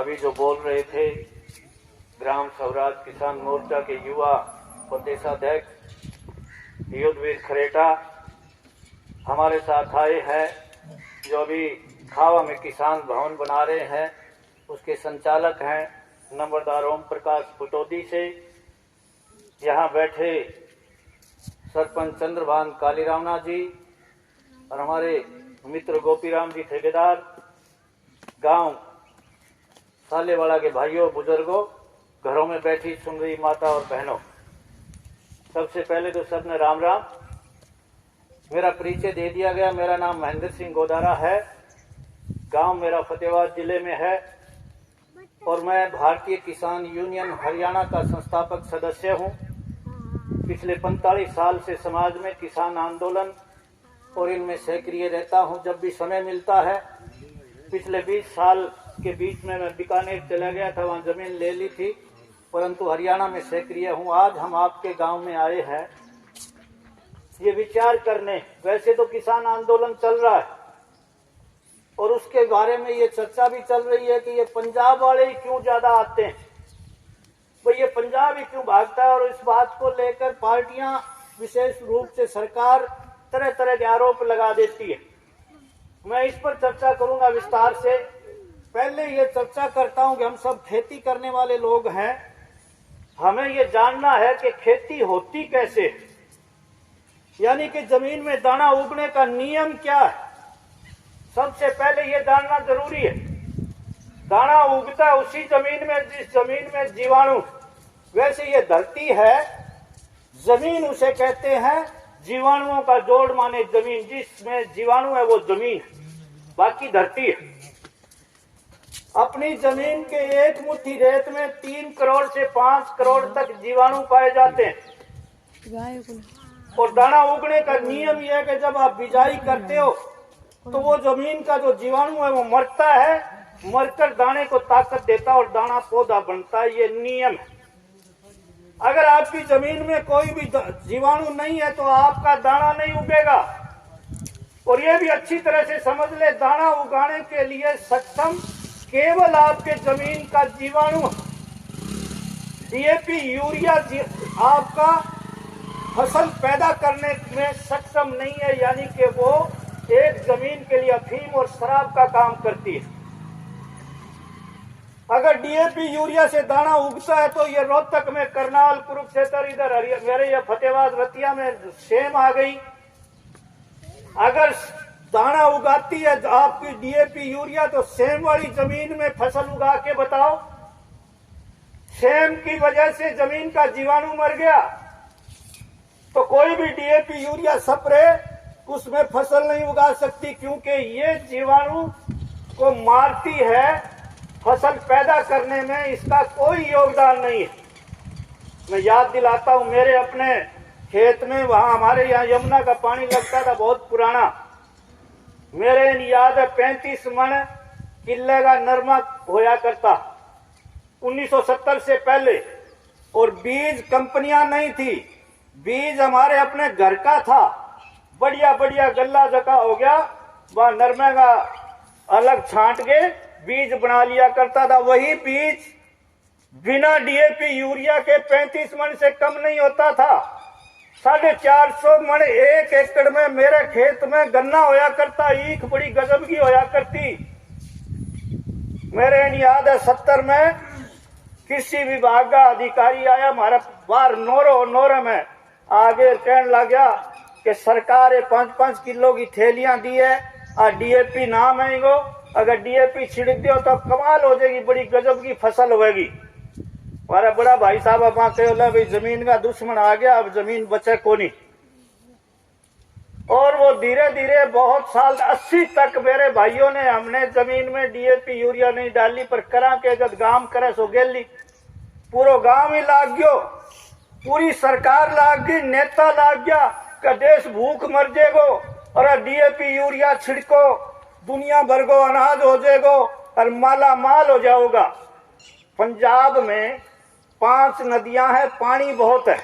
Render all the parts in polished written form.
अभी जो बोल रहे थे ग्राम स्वराज किसान मोर्चा के युवा प्रदेशाध्यक्ष युद्धवीर खरेटा हमारे साथ आए हैं, जो अभी खावा में किसान भवन बना रहे हैं, उसके संचालक हैं नंबरदार ओम प्रकाश पुटोदी से। यहाँ बैठे सरपंच चंद्रभान कालीरामना जी और हमारे मित्र गोपीराम जी ठेकेदार, गांव सालेवाड़ा के भाइयों बुजुर्गों, घरों में बैठी सुन रही माता और बहनों, सबसे पहले तो सबने राम राम। मेरा परिचय दे दिया गया। मेरा नाम महेंद्र सिंह गोदारा है, गांव मेरा फतेहाबाद जिले में है और मैं भारतीय किसान यूनियन हरियाणा का संस्थापक सदस्य हूं। पिछले 45 साल से समाज में किसान आंदोलन और इनमें सक्रिय रहता हूं जब भी समय मिलता है। पिछले 20 साल के बीच में मैं बीकानेर चला गया था, वहां जमीन ले ली थी, परंतु हरियाणा में सक्रिय हूं। आज हम आपके गांव में आए हैं ये विचार करने। वैसे तो किसान आंदोलन चल रहा है और उसके बारे में ये चर्चा भी चल रही है कि ये पंजाब वाले ही क्यों ज्यादा आते हैं, तो ये पंजाब ही क्यों भागता है। और इस बात को लेकर पार्टियां, विशेष रूप से सरकार, तरह तरह के आरोप लगा देती है। मैं इस पर चर्चा करूंगा विस्तार से। पहले ये चर्चा करता हूं कि हम सब खेती करने वाले लोग हैं, हमें ये जानना है कि खेती होती कैसे, यानी कि जमीन में दाना उगने का नियम क्या है। सबसे पहले ये जानना जरूरी है। दाना उगता है उसी जमीन में जिस जमीन में जीवाणु। वैसे ये धरती है, जमीन उसे कहते हैं, जीवाणुओं का जोड़ माने जमीन। जिसमें जीवाणु है वो जमीन, बाकी धरती है। अपनी जमीन के एक मुट्ठी रेत में 3 करोड़ से 5 करोड़ तक जीवाणु पाए जाते हैं। और दाना उगने का नियम यह है कि जब आप बिजाई करते हो तो वो जमीन का जो जीवाणु है वो मरता है, मरकर दाने को ताकत देता और दाना पौधा बनता है। ये नियम है। अगर आपकी जमीन में कोई भी जीवाणु नहीं है तो आपका दाना नहीं उगेगा। और ये भी अच्छी तरह से समझ ले, दाना उगाने के लिए सक्षम केवल आपके जमीन का जीवाणु। डीएपी यूरिया आपका फसल पैदा करने में सक्षम नहीं है, यानी कि वो एक जमीन के लिए अफीम और शराब का काम करती है। अगर डीएपी यूरिया से दाना उगता है तो ये रोहतक में, करनाल, कुरुक्षेत्र, इधर मेरे ये फतेहाबाद रतिया में सेम आ गई। अगर दाना उगाती है आपकी डीएपी यूरिया तो सेम वाली जमीन में फसल उगा के बताओ। सेम की वजह से जमीन का जीवाणु मर गया तो कोई भी डीएपी यूरिया स्प्रे उसमें फसल नहीं उगा सकती, क्योंकि ये जीवाणु को मारती है। फसल पैदा करने में इसका कोई योगदान नहीं है। मैं याद दिलाता हूं, मेरे अपने खेत में, वहां हमारे यहाँ यमुना का पानी लगता था, बहुत पुराना। मेरे याद है 35 मन किले का नरमा होया करता 1970 से पहले। और बीज कंपनियां नहीं थी, बीज हमारे अपने घर का था। बढ़िया बढ़िया गल्ला जका हो गया, वह नरमे का अलग छांट के बीज बना लिया करता था। वही बीज बिना डीएपी यूरिया के 35 मन से कम नहीं होता था। 450 मन 1 एकड़ में मेरे खेत में गन्ना होया करता। ईख बड़ी गजब की होया करती। मेरे याद है 70 में कृषि विभाग का अधिकारी आया हमारा बाहर नोरे में, आगे कहने लग गया कि सरकार 5-5 किलो की थैलियां दी है और डीएपी नाम है इनको, अगर डीएपी छिड़क दियो तो कमाल हो जाएगी, बड़ी गजब की फसल होगी। हमारा बड़ा भाई साहब अपना कहो भाई जमीन का दुश्मन आ गया, अब जमीन बचे को नहीं। और वो धीरे धीरे बहुत साल 80 तक मेरे भाइयों ने, हमने जमीन में डीएपी यूरिया नहीं डाली, पर करा के जब गांव करे सो गेली, पूरा गांव ही लाग गयो, पूरी सरकार लाग गई, नेता लाग गया का देश भूख मर जाएगो और डीएपी यूरिया छिड़को, दुनिया भर को अनाज हो जाएगो और माला माल हो जाओगा। पंजाब में 5 नदियां हैं, पानी बहुत है,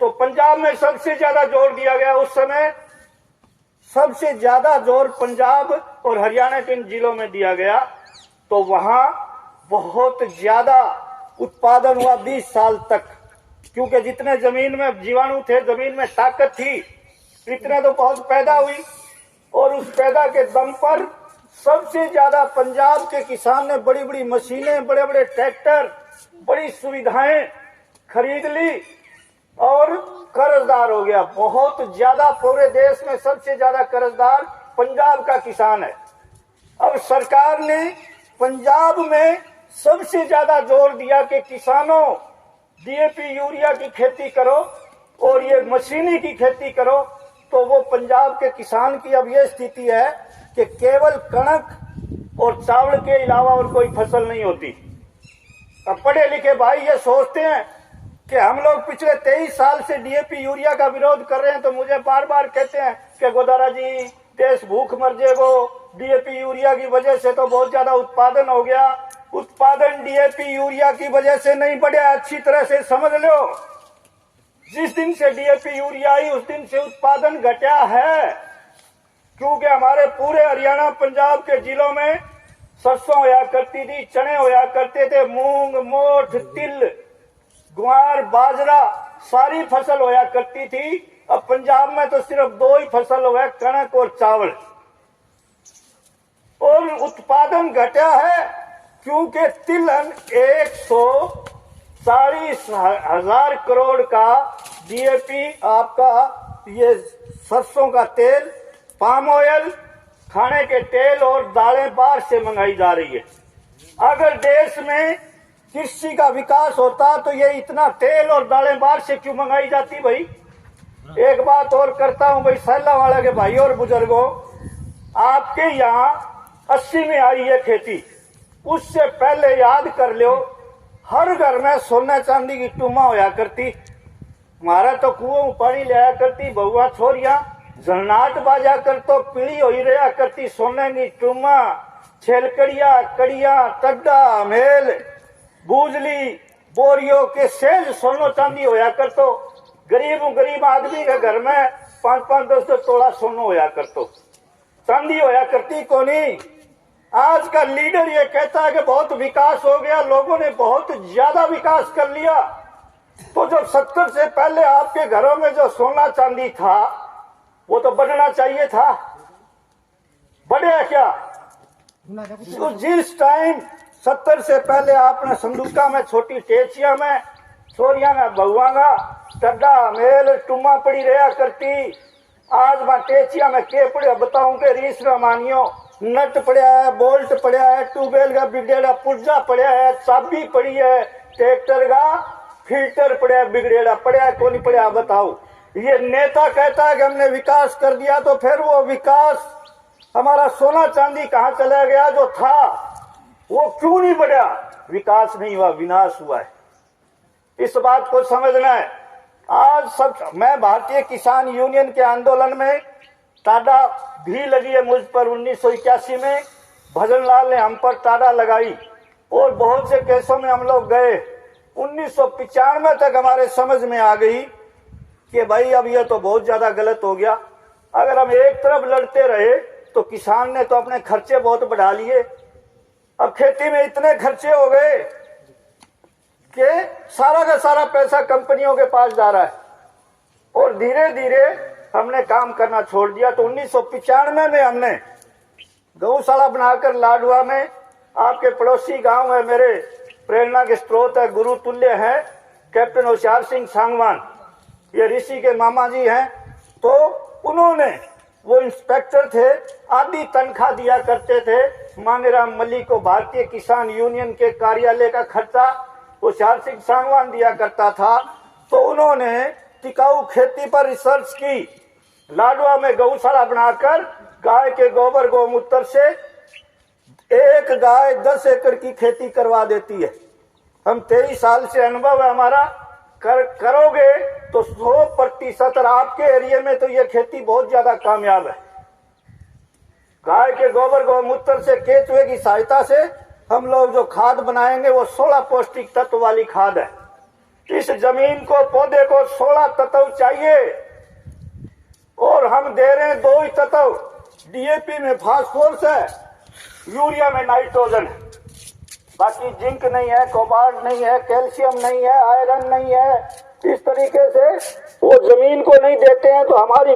तो पंजाब में सबसे ज्यादा जोर दिया गया। उस समय सबसे ज्यादा जोर पंजाब और हरियाणा के इन जिलों में दिया गया। तो वहां बहुत ज्यादा उत्पादन हुआ 20 साल तक, क्योंकि जितने जमीन में जीवाणु थे, जमीन में ताकत थी, इतने तो बहुत पैदा हुई। और उस पैदा के दम पर सबसे ज्यादा पंजाब के किसान ने बड़ी बड़ी मशीनें, बड़े बड़े ट्रैक्टर, बड़ी सुविधाएं खरीद ली और कर्जदार हो गया। बहुत ज्यादा पूरे देश में सबसे ज्यादा कर्जदार पंजाब का किसान है। अब सरकार ने पंजाब में सबसे ज्यादा जोर दिया कि किसानों डीएपी यूरिया की खेती करो और ये मशीनी की खेती करो। तो वो पंजाब के किसान की अब ये स्थिति है कि केवल कणक और चावल के अलावा और कोई फसल नहीं होती। अब पढ़े लिखे भाई ये सोचते हैं कि हम लोग पिछले 23 साल से डीएपी यूरिया का विरोध कर रहे हैं, तो मुझे बार बार कहते हैं कि गोदारा जी देश भूख मर जाएगो, डीएपी यूरिया की वजह से तो बहुत ज्यादा उत्पादन हो गया। उत्पादन डीएपी यूरिया की वजह से नहीं बढ़ा, अच्छी तरह से समझ लो। जिस दिन से डीएपी यूरिया आई उस दिन से उत्पादन घटा है, क्योंकि हमारे पूरे हरियाणा पंजाब के जिलों में सरसों होया करती थी, चने होया करते थे, मूंग, मोठ, तिल, ग्वार, बाजरा, सारी फसल होया करती थी। अब पंजाब में तो सिर्फ 2 ही फसल हुआ, कणक और चावल। और उत्पादन घटा है क्योंकि तिलहन 140,000 करोड़ का डीएपी, आपका ये सरसों का तेल, पाम ऑयल, खाने के तेल और दालें बाहर से मंगाई जा रही है। अगर देश में कृषि का विकास होता तो ये इतना तेल और दालें बाहर से क्यों मंगाई जाती भाई। एक बात और करता हूं भाई, सैला वाला के भाई और बुजुर्गों, आपके यहाँ 80 में आई है खेती, उससे पहले याद कर लो हर घर में सोना चांदी की टूमा होया करती। हमारा तो कुओं में पानी लिया करती, बहुआ छोरिया झरनाट बाजा कर तो पीढ़ी हो ही रहा करती। सोने की टूमा, छेलकड़िया, कड़िया, टड्डा, मेल, बूजली, बोरियो के सेज सोनो चांदी होया कर तो। गरीब आदमी के घर में 5-5, 10 तोड़ा सोनो होया कर तो, चांदी होया करती को नहीं। आज का लीडर ये कहता है कि बहुत विकास हो गया, लोगों ने बहुत ज्यादा विकास कर लिया। तो जो 70 से पहले आपके घरों में जो सोना चांदी था वो तो बढ़ना चाहिए था, बढ़े क्या? तो जिस टाइम 70 से पहले आपने संदूका में, छोटी टेचिया में, छोरिया में बहुआगा, टड्डा, मेल, टुमा पड़ी रहा करती। आज वहां टेचिया में के पड़े बताऊं के रीस न मानियो, नट पड़ा है, बोल्ट पड़ा है, ट्यूबवेल का बिगड़ेड़ा पुर्जा पड़ा है, चाबी पड़ी है, ट्रैक्टर का फिल्टर पड़ा है, बिगड़ेड़ा पड़ा है, कौन पड़ा बताओ। ये नेता कहता है कि हमने विकास कर दिया, तो फिर वो विकास हमारा सोना चांदी कहाँ चला गया जो था, वो क्यों नहीं बढ़ा? विकास नहीं हुआ, विनाश हुआ है। इस बात को समझना है। आज सब, मैं भारतीय किसान यूनियन के आंदोलन में टाडा भी लगी है मुझ पर। 1981 में भजन लाल ने हम पर टाडा लगाई और बहुत से केसों में हम लोग गए। 1995 तक हमारे समझ में आ गई कि भाई अब ये तो बहुत ज्यादा गलत हो गया। अगर हम एक तरफ लड़ते रहे तो किसान ने तो अपने खर्चे बहुत बढ़ा लिए। अब खेती में इतने खर्चे हो गए कि सारा का सारा पैसा कंपनियों के पास जा रहा है और धीरे धीरे हमने काम करना छोड़ दिया। तो 1995 में हमने गौशाला बनाकर लाडवा में, आपके पड़ोसी गांव है, मेरे प्रेरणा के स्रोत है, गुरु तुल्य है, कैप्टन होशियार सिंह सांगवान, ये ऋषि के मामा जी हैं। तो उन्होंने, वो इंस्पेक्टर थे, आधी तनख्वाह दिया करते थे मांगेराम मल्लिक को। भारतीय किसान यूनियन के कार्यालय का खर्चा होशियार सिंह सांगवान दिया करता था। तो उन्होंने टिकाऊ खेती पर रिसर्च की, लाडवा में गौशाला बनाकर गाय के गोबर गोमूत्र से एक गाय 10 एकड़ की खेती करवा देती है। हम 23 साल से अनुभव है हमारा। करोगे तो 100%, और आपके एरिया में तो ये खेती बहुत ज्यादा कामयाब है। गाय के गोबर गोमूत्र से, केचुए की सहायता से हम लोग जो खाद बनाएंगे वो 16 पौष्टिक तत्व वाली खाद है। इस जमीन को, पौधे को 16 तत्व चाहिए और हम दे रहे हैं 2 ही तत्व। डीएपी में फास्फोरस है, यूरिया में नाइट्रोजन है। बाकी जिंक नहीं है, कोबाल्ट नहीं है, कैल्शियम नहीं है, आयरन नहीं है, इस तरीके से वो जमीन को नहीं देते हैं तो हमारी